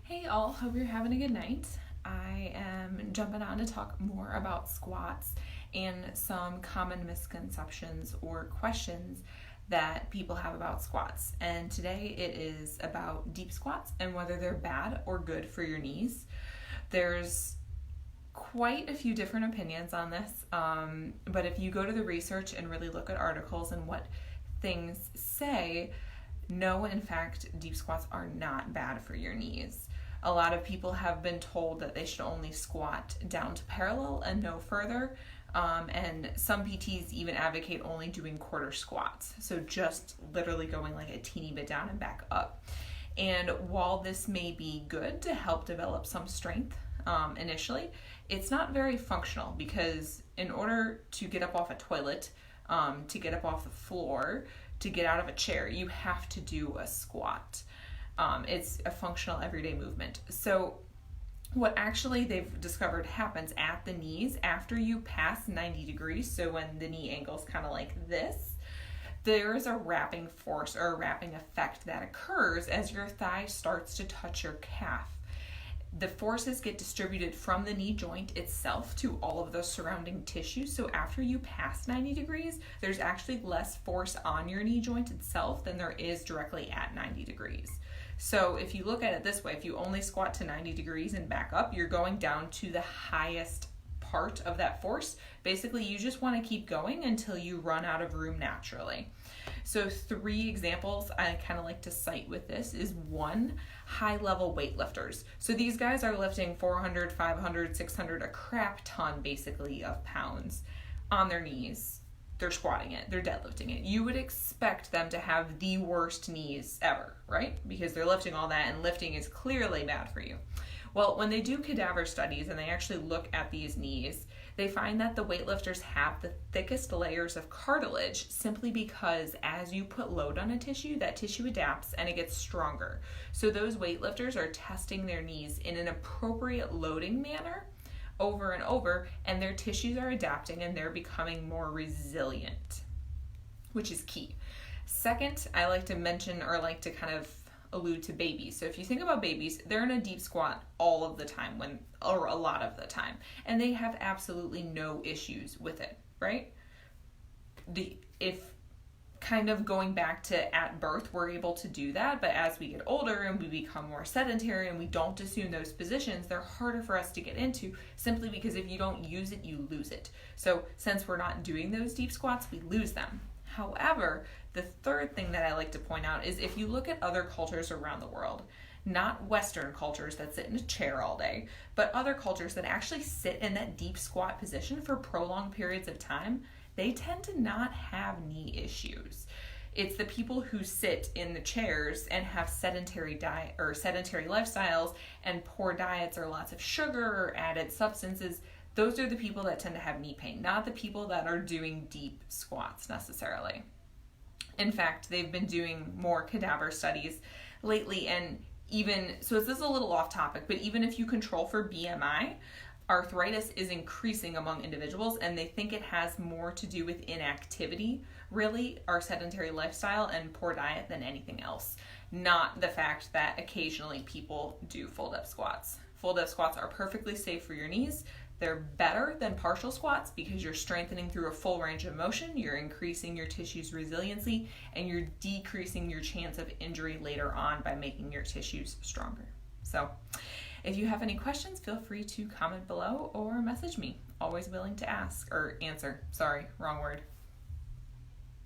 Hey all, hope you're having a good night. I am jumping on to talk more about squats and some common misconceptions or questions that people have about squats. And today it is about deep squats and whether they're bad or good for your knees. There's quite a few different opinions on this, but if you go to the research and really look at articles and what things say, no, in fact, deep squats are not bad for your knees. A lot of people have been told that they should only squat down to parallel and no further, and some PTs even advocate only doing quarter squats, so just literally going like a teeny bit down and back up. And while this may be good to help develop some strength initially, it's not very functional because in order to get up off a toilet, to get up off the floor, to get out of a chair, you have to do a squat. It's a functional everyday movement. So what actually they've discovered happens at the knees after you pass 90 degrees, so when the knee angle's kind of like this, there is a wrapping force or a wrapping effect that occurs as your thigh starts to touch your calf. The forces get distributed from the knee joint itself to all of the surrounding tissue. So after you pass 90 degrees, there's actually less force on your knee joint itself than there is directly at 90 degrees. So if you look at it this way, if you only squat to 90 degrees and back up, you're going down to the highest part of that force. Basically, you just want to keep going until you run out of room naturally. So 3 examples I kind of like to cite with this is 1, high-level weightlifters. So these guys are lifting 400, 500, 600, a crap ton basically of pounds on their knees. They're squatting it, they're deadlifting it. You would expect them to have the worst knees ever, right? Because they're lifting all that and lifting is clearly bad for you. Well, when they do cadaver studies and they actually look at these knees, they find that the weightlifters have the thickest layers of cartilage simply because as you put load on a tissue, that tissue adapts and it gets stronger. So those weightlifters are testing their knees in an appropriate loading manner over and over, and their tissues are adapting and they're becoming more resilient, which is key. Second, I like to mention or like to kind of allude to babies. So if you think about babies, they're in a deep squat all of the time or a lot of the time, and they have absolutely no issues with it, right? If kind of going back to at birth, we're able to do that, but as we get older and we become more sedentary and we don't assume those positions, they're harder for us to get into simply because if you don't use it, you lose it. So since we're not doing those deep squats, we lose them. However, the third thing that I like to point out is if you look at other cultures around the world, not Western cultures that sit in a chair all day, but other cultures that actually sit in that deep squat position for prolonged periods of time, they tend to not have knee issues. It's the people who sit in the chairs and have sedentary diet or sedentary lifestyles and poor diets or lots of sugar or added substances. Those are the people that tend to have knee pain, not the people that are doing deep squats necessarily. In fact, they've been doing more cadaver studies lately, and even, so this is a little off topic, but even if you control for BMI, arthritis is increasing among individuals, and they think it has more to do with inactivity, really, our sedentary lifestyle and poor diet than anything else, not the fact that occasionally people do fold-up squats. Fold-up squats are perfectly safe for your knees. They're better than partial squats because you're strengthening through a full range of motion, you're increasing your tissue's resiliency, and you're decreasing your chance of injury later on by making your tissues stronger. So if you have any questions, feel free to comment below or message me. Always willing to ask or answer. Sorry, wrong word.